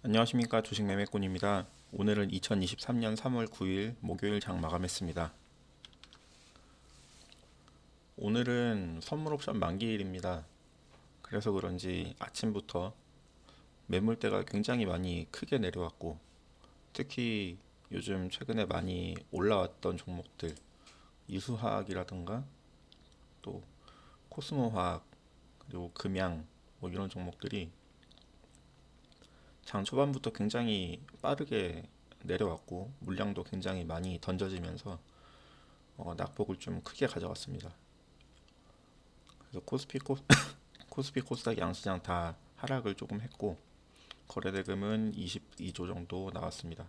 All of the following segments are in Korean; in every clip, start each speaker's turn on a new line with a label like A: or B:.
A: 안녕하십니까, 주식매매꾼입니다. 오늘은 2023년 3월 9일 목요일 장 마감했습니다. 오늘은 선물옵션 만기일입니다. 그래서 그런지 아침부터 매물대가 굉장히 많이 크게 내려왔고, 특히 요즘 최근에 많이 올라왔던 종목들, 이수화학이라든가 또 코스모화학, 그리고 금양, 뭐 이런 종목들이 장 초반부터 굉장히 빠르게 내려왔고 물량도 굉장히 많이 던져지면서 낙폭을 좀 크게 가져갔습니다. 그래서 코스피 코스닥 양시장 다 하락을 조금 했고 거래대금은 22조 정도 나왔습니다.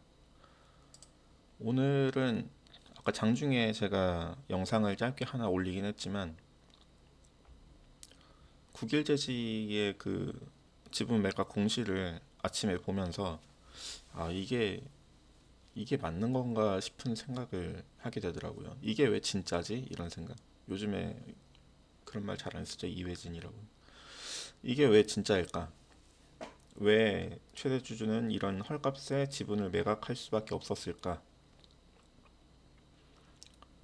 A: 오늘은 아까 장중에 제가 영상을 짧게 하나 올리긴 했지만 국일제지의 그 지분 매각 공시를 아침에 보면서 이게 맞는 건가 싶은 생각을 하게 되더라고요. 이게 왜 진짜지? 이런 생각. 요즘에 그런 말 잘 안 쓰죠. 이회진이라고. 이게 왜 진짜일까? 왜 최대 주주는 이런 헐값에 지분을 매각할 수밖에 없었을까?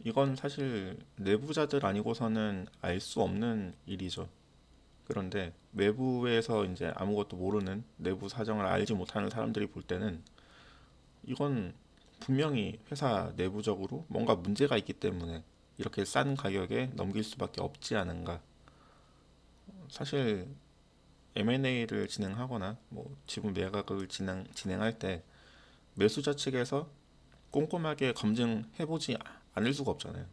A: 이건 사실 내부자들 아니고서는 알 수 없는 일이죠. 그런데 외부에서 이제 아무것도 모르는 내부 사정을 알지 못하는 사람들이 볼 때는 이건 분명히 회사 내부적으로 뭔가 문제가 있기 때문에 이렇게 싼 가격에 넘길 수밖에 없지 않은가. 사실 M&A를 진행하거나 뭐 지분 매각을 진행할 때 매수자 측에서 꼼꼼하게 검증해보지 않을 수가 없잖아요.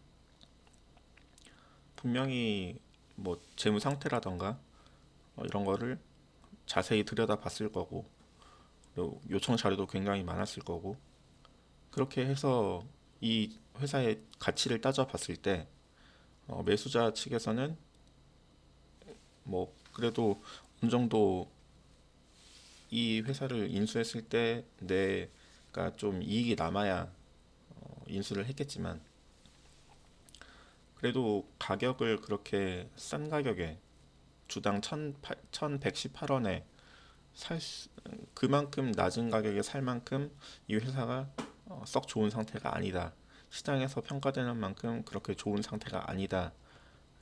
A: 분명히 뭐 재무 상태라던가 이런 거를 자세히 들여다봤을 거고 그리고 요청 자료도 굉장히 많았을 거고 그렇게 해서 이 회사의 가치를 따져봤을 때 매수자 측에서는 뭐 그래도 어느 정도 이 회사를 인수했을 때 내가 좀 이익이 남아야 인수를 했겠지만 그래도 가격을 그렇게 싼 가격에 주당 1118원에 살 그만큼 낮은 가격에 살 만큼 이 회사가 썩 좋은 상태가 아니다. 시장에서 평가되는 만큼 그렇게 좋은 상태가 아니다.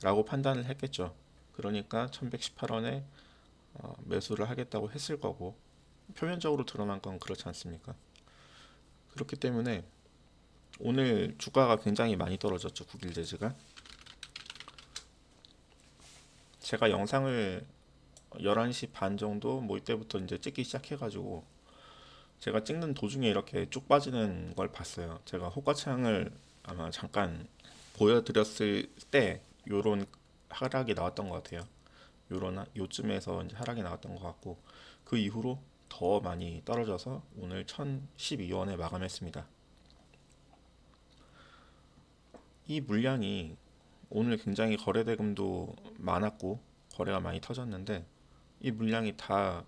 A: 라고 판단을 했겠죠. 그러니까 1118원에 매수를 하겠다고 했을 거고 표면적으로 드러난 건 그렇지 않습니까? 그렇기 때문에 오늘 주가가 굉장히 많이 떨어졌죠. 국일재즈가. 제가 영상을 11시 반 정도 뭐 이때부터 이제 찍기 시작해가지고 제가 찍는 도중에 이렇게 쭉 빠지는 걸 봤어요. 제가 호가창을 아마 잠깐 보여드렸을 때 요런 하락이 나왔던 것 같아요. 요쯤에서 이제 하락이 나왔던 것 같고 그 이후로 더 많이 떨어져서 오늘 1012원에 마감했습니다. 이 물량이 오늘 굉장히 거래대금도 많았고 거래가 많이 터졌는데 이 물량이 다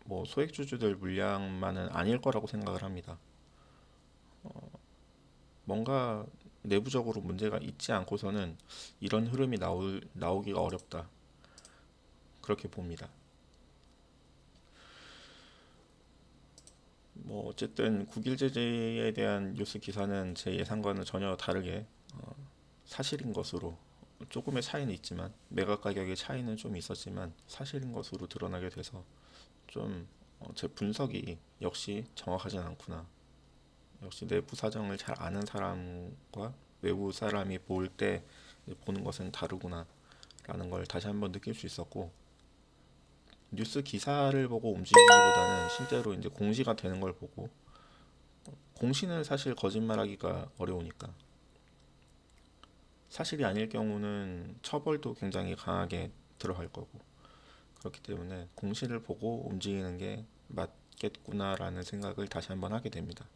A: 뭐 소액주주들 물량만은 아닐 거라고 생각을 합니다. 뭔가 내부적으로 문제가 있지 않고서는 이런 흐름이 나오기가 어렵다. 그렇게 봅니다. 뭐 어쨌든 국일제재에 대한 뉴스 기사는 제 예상과는 전혀 다르게 사실인 것으로 조금의 차이는 있지만 매각 가격의 차이는 좀 있었지만 사실인 것으로 드러나게 돼서 좀 제 분석이 역시 정확하진 않구나. 역시 내부 사정을 잘 아는 사람과 외부 사람이 볼 때 보는 것은 다르구나 라는 걸 다시 한번 느낄 수 있었고 뉴스 기사를 보고 움직이기보다는 실제로 이제 공시가 되는 걸 보고 공시는 사실 거짓말하기가 어려우니까 사실이 아닐 경우는 처벌도 굉장히 강하게 들어갈 거고 그렇기 때문에 공시를 보고 움직이는 게 맞겠구나라는 생각을 다시 한번 하게 됩니다.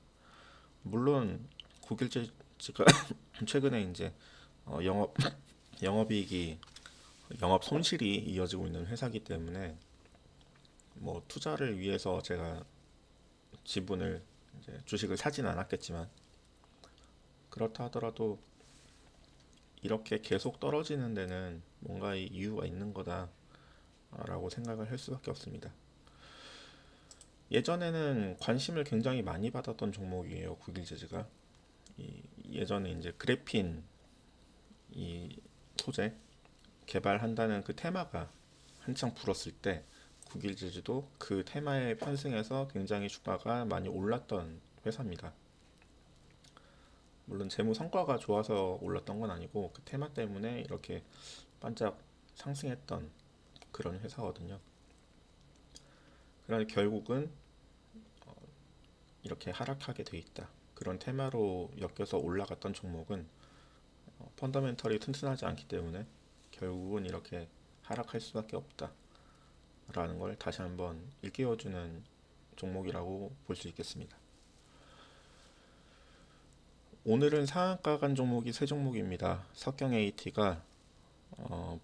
A: 물론 국일제가 최근에 이제 어, 영업 영업이익이 영업 손실이 이어지고 있는 회사이기 때문에 뭐 투자를 위해서 제가 지분을 이제 주식을 사진 않았겠지만 그렇다 하더라도 이렇게 계속 떨어지는 데는 뭔가 이유가 있는 거다라고 생각을 할 수밖에 없습니다. 예전에는 관심을 굉장히 많이 받았던 종목이에요. 국일재즈가. 예전에 이제 그래핀 이 소재 개발한다는 그 테마가 한창 불었을 때 국일재즈도 그 테마에 편승해서 굉장히 주가가 많이 올랐던 회사입니다. 물론 재무 성과가 좋아서 올랐던 건 아니고 그 테마 때문에 이렇게 반짝 상승했던 그런 회사거든요. 그러나 결국은 이렇게 하락하게 돼 있다. 그런 테마로 엮여서 올라갔던 종목은 펀더멘털이 튼튼하지 않기 때문에 결국은 이렇게 하락할 수밖에 없다라는 걸 다시 한번 일깨워주는 종목이라고 볼 수 있겠습니다. 오늘은 상한가 간 종목이 세 종목입니다. 석경 AT가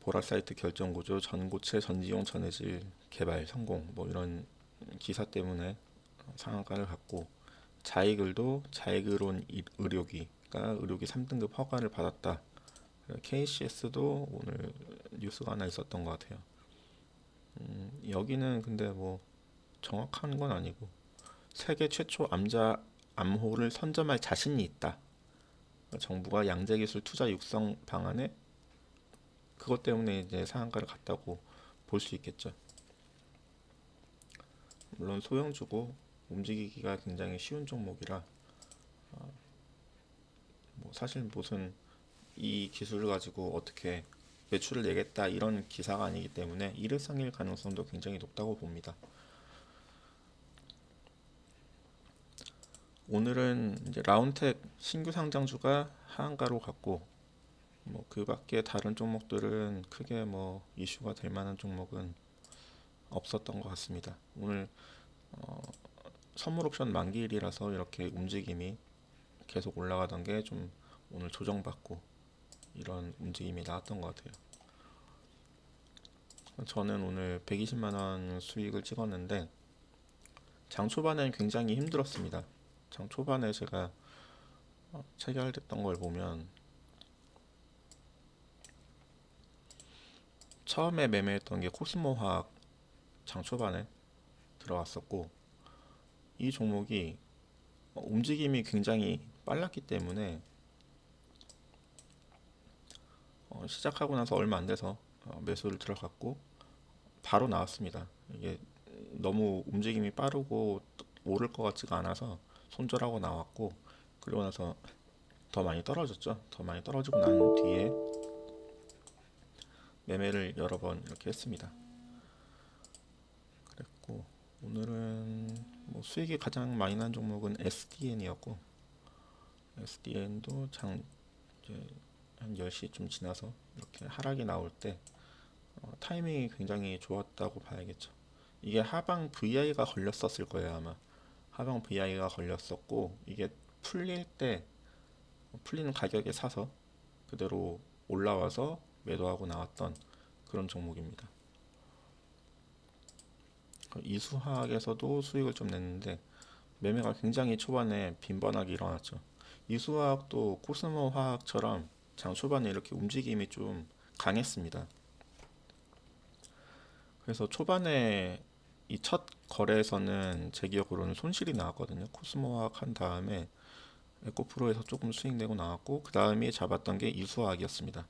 A: 보라사이트 결정구조 전고체 전지용 전해질 개발 성공 뭐 이런 기사 때문에 상한가를 갔고, 자이글도 자이글온 의료기가 의료기 3등급 허가를 받았다. KCS도 오늘 뉴스가 하나 있었던 것 같아요. 여기는 근데 뭐 정확한 건 아니고 세계 최초 암자 암호를 선점할 자신이 있다. 정부가 양재기술 투자 육성 방안에 그것 때문에 이제 상한가를 갔다고 볼 수 있겠죠. 물론 소형주고 움직이기가 굉장히 쉬운 종목이라 뭐 사실 무슨 이 기술을 가지고 어떻게 매출을 내겠다 이런 기사가 아니기 때문에 일회성일 가능성도 굉장히 높다고 봅니다. 오늘은 이제 라운텍 신규 상장주가 하한가로 갔고, 뭐 그 밖에 다른 종목들은 크게 뭐 이슈가 될 만한 종목은 없었던 것 같습니다. 오늘 선물 옵션 만기일이라서 이렇게 움직임이 계속 올라가던 게 좀 오늘 조정받고 이런 움직임이 나왔던 것 같아요. 저는 오늘 120만 원 수익을 찍었는데 장 초반에는 굉장히 힘들었습니다. 장 초반에 제가 체결됐던 걸 보면 처음에 매매했던 게 코스모화학 장 초반에 들어갔었고, 이 종목이 움직임이 굉장히 빨랐기 때문에 시작하고 나서 얼마 안 돼서 매수를 들어갔고 바로 나왔습니다. 이게 너무 움직임이 빠르고 오를 것 같지가 않아서 손절하고 나왔고, 그리고 나서 더 많이 떨어졌죠. 더 많이 떨어지고 난 뒤에 매매를 여러 번 이렇게 했습니다. 그랬고 오늘은 뭐 수익이 가장 많이 난 종목은 SDN이었고, SDN도 장 이제 한 10시쯤 지나서 이렇게 하락이 나올 때 타이밍이 굉장히 좋았다고 봐야겠죠. 이게 하방 VI가 걸렸었을 거예요, 아마. 하방 VI가 걸렸었고, 이게 풀릴 때 풀리는 가격에 사서 그대로 올라와서 매도하고 나왔던 그런 종목입니다. 이수화학에서도 수익을 좀 냈는데 매매가 굉장히 초반에 빈번하게 일어났죠. 이수화학도 코스모 화학처럼 장 초반에 이렇게 움직임이 좀 강했습니다. 그래서 초반에 이 첫 거래에서는 제 기억으로는 손실이 나왔거든요. 코스모 화학 한 다음에 에코프로에서 조금 수익 내고 나왔고, 그 다음에 잡았던 게 이수화학이었습니다.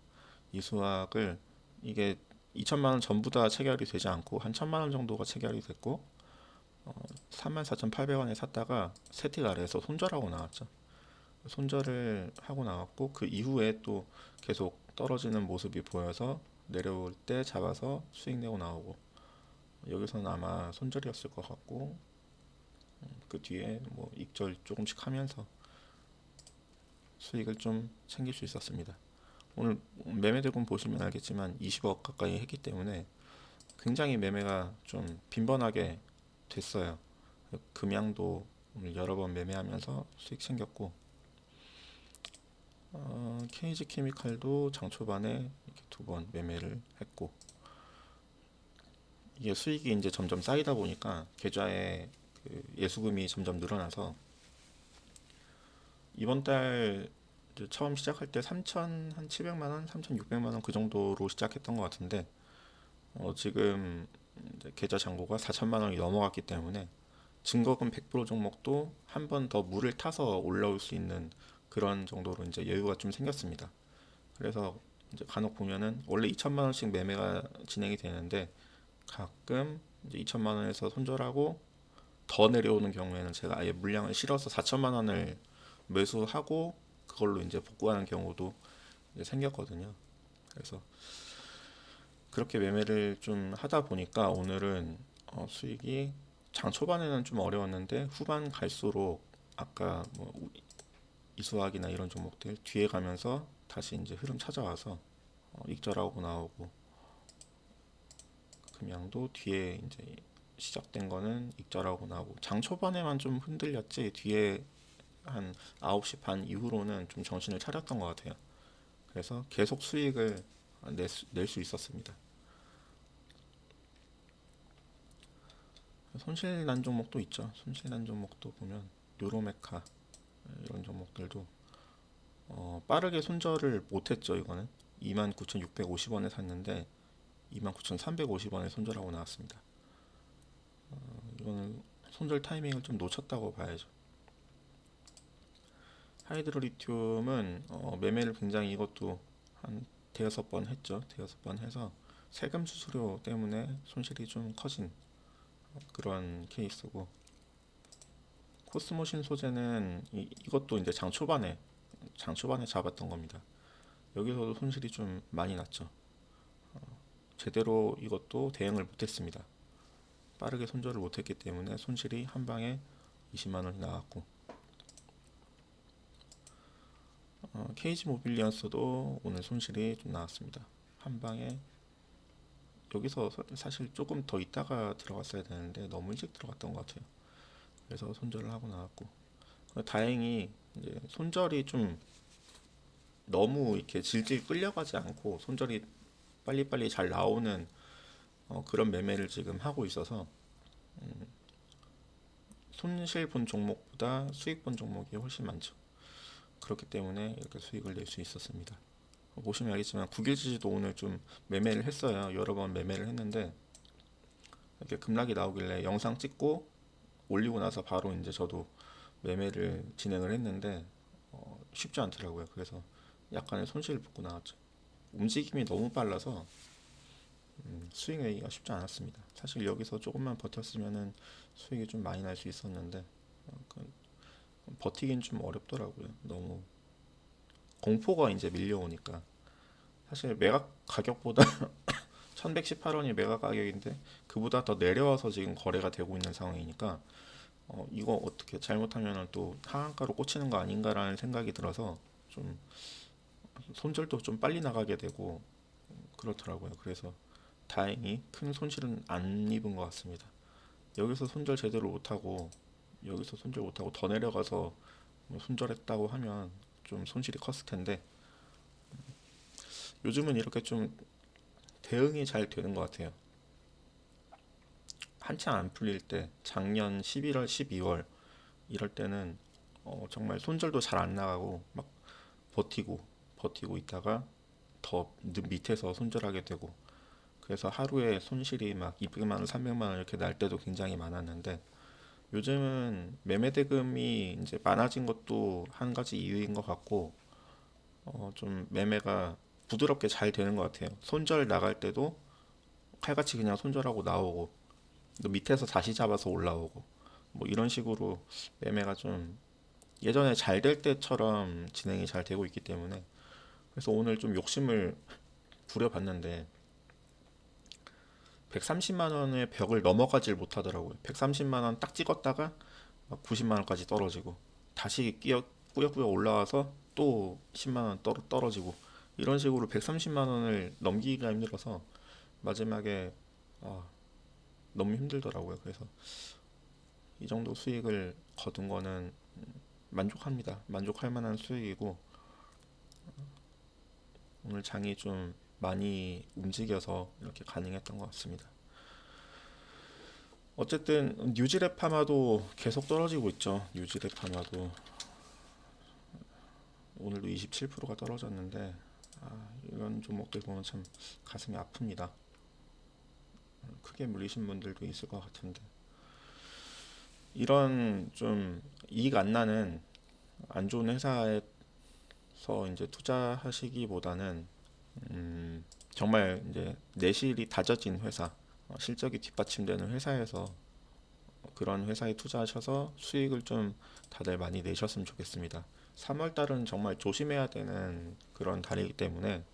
A: 이수화학을 이게 2천만 원 전부 다 체결이 되지 않고 한 1천만 원 정도가 체결이 됐고 34,800원에 샀다가 세틱 아래에서 손절하고 나왔죠. 손절을 하고 나왔고 그 이후에 또 계속 떨어지는 모습이 보여서 내려올 때 잡아서 수익 내고 나오고, 여기서는 아마 손절이었을 것 같고 그 뒤에 뭐 익절 조금씩 하면서 수익을 좀 챙길 수 있었습니다. 오늘 매매 대금 보시면 알겠지만 20억 가까이 했기 때문에 굉장히 매매가 좀 빈번하게 됐어요. 금양도 오늘 여러 번 매매하면서 수익 챙겼고, KG 케미칼도 장 초반에 이렇게 두 번 매매를 했고, 이게 수익이 이제 점점 쌓이다 보니까 계좌에 그 예수금이 점점 늘어나서 이번 달 이제 처음 시작할 때 3,700만 원, 3,600만 원 그 정도로 시작했던 것 같은데 지금 이제 계좌 잔고가 4천만 원이 넘어갔기 때문에 증거금 100% 종목도 한 번 더 물을 타서 올라올 수 있는 그런 정도로 이제 여유가 좀 생겼습니다. 그래서 이제 간혹 보면은 원래 2천만 원씩 매매가 진행이 되는데 가끔 이제 2천만 원에서 손절하고 더 내려오는 경우에는 제가 아예 물량을 실어서 4천만 원을 매수하고 그걸로 이제 복구하는 경우도 이제 생겼거든요. 그래서 그렇게 매매를 좀 하다 보니까 오늘은 수익이 장 초반에는 좀 어려웠는데 후반 갈수록 아까 뭐 이수학이나 이런 종목들 뒤에 가면서 다시 이제 흐름 찾아와서 익절하고 나오고 금양도 뒤에 이제 시작된 거는 익절하고 나오고 장 초반에만 좀 흔들렸지 뒤에 한 9시 반 이후로는 좀 정신을 차렸던 것 같아요. 그래서 계속 수익을 낼 수 있었습니다. 손실 난 종목도 있죠. 손실 난 종목도 보면 뉴로메카 이런 종목들도 빠르게 손절을 못했죠. 이거는 29,650원에 샀는데 29,350원에 손절하고 나왔습니다. 이거는 손절 타이밍을 좀 놓쳤다고 봐야죠. 하이드로리튬은 매매를 굉장히 이것도 한 대여섯 번 했죠. 대여섯 번 해서 세금 수수료 때문에 손실이 좀 커진 그런 케이스고 코스모신 소재는 이것도 이제 장 초반에 잡았던 겁니다. 여기서도 손실이 좀 많이 났죠. 제대로 이것도 대응을 못했습니다. 빠르게 손절을 못했기 때문에 손실이 한 방에 20만 원이 나왔고 KG 모빌리언스도 오늘 손실이 좀 나왔습니다. 한 방에 여기서 사실 조금 더 있다가 들어갔어야 되는데 너무 일찍 들어갔던 것 같아요. 그래서 손절을 하고 나왔고 다행히 이제 손절이 좀 너무 이렇게 질질 끌려가지 않고 손절이 빨리빨리 잘 나오는 그런 매매를 지금 하고 있어서 손실 본 종목보다 수익 본 종목이 훨씬 많죠. 그렇기 때문에 이렇게 수익을 낼 수 있었습니다. 보시면 알겠지만 국일지지도 오늘 좀 매매를 했어요. 여러 번 매매를 했는데 이렇게 급락이 나오길래 영상 찍고 올리고 나서 바로 이제 저도 매매를 진행을 했는데 쉽지 않더라고요. 그래서 약간의 손실을 붙고 나왔죠. 움직임이 너무 빨라서 수익 내기가 쉽지 않았습니다. 사실 여기서 조금만 버텼으면은 수익이 좀 많이 날 수 있었는데 버티긴 좀 어렵더라고요. 너무 공포가 이제 밀려오니까 사실 매각 가격보다 1118원이 매각 가격인데 그보다 더 내려와서 지금 거래가 되고 있는 상황이니까 이거 어떻게 잘못하면 또 하한가로 꽂히는 거 아닌가라는 생각이 들어서 좀 손절도 좀 빨리 나가게 되고 그렇더라고요. 그래서 다행히 큰 손실은 안 입은 것 같습니다. 여기서 손절 제대로 못하고 여기서 손절 못하고 더 내려가서 뭐 손절했다고 하면 좀 손실이 컸을 텐데 요즘은 이렇게 좀 대응이 잘 되는 것 같아요. 한참 안 풀릴 때 작년 11월, 12월 이럴 때는 정말 손절도 잘 안 나가고 막 버티고 있다가 더 밑에서 손절하게 되고 그래서 하루에 손실이 막 200만 원, 300만 원 이렇게 날 때도 굉장히 많았는데 요즘은 매매 대금이 이제 많아진 것도 한 가지 이유인 것 같고 좀 매매가 부드럽게 잘 되는 것 같아요. 손절 나갈 때도 칼같이 그냥 손절하고 나오고 또 밑에서 다시 잡아서 올라오고 뭐 이런 식으로 매매가 좀 예전에 잘 될 때처럼 진행이 잘 되고 있기 때문에 그래서 오늘 좀 욕심을 부려봤는데 130만 원의 벽을 넘어가질 못하더라고요. 130만 원 딱 찍었다가 90만 원까지 떨어지고 다시 꾸역꾸역 올라와서 또 10만 원 떨어지고 이런 식으로 130만 원을 넘기기가 힘들어서 마지막에 아, 너무 힘들더라고요. 그래서 이 정도 수익을 거둔 거는 만족합니다. 만족할 만한 수익이고 오늘 장이 좀 많이 움직여서 이렇게 가능했던 것 같습니다. 어쨌든 뉴질랩 파마도 계속 떨어지고 있죠. 뉴질랩 파마도 오늘도 27%가 떨어졌는데 이런 종목들 보면 참 가슴이 아픕니다. 크게 물리신 분들도 있을 것 같은데 이런 좀 이익 안 나는 안 좋은 회사에서 이제 투자하시기보다는 정말 이제 내실이 다져진 회사, 실적이 뒷받침되는 회사에서 그런 회사에 투자하셔서 수익을 좀 다들 많이 내셨으면 좋겠습니다. 3월 달은 정말 조심해야 되는 그런 달이기 때문에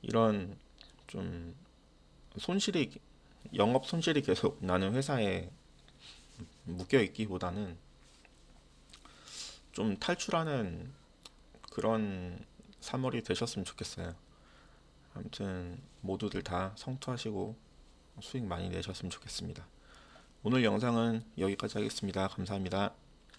A: 이런 좀 손실이 영업 손실이 계속 나는 회사에 묶여 있기보다는 좀 탈출하는 그런 3월이 되셨으면 좋겠어요. 아무튼 모두들 다 성투하시고 수익 많이 내셨으면 좋겠습니다. 오늘 영상은 여기까지 하겠습니다. 감사합니다.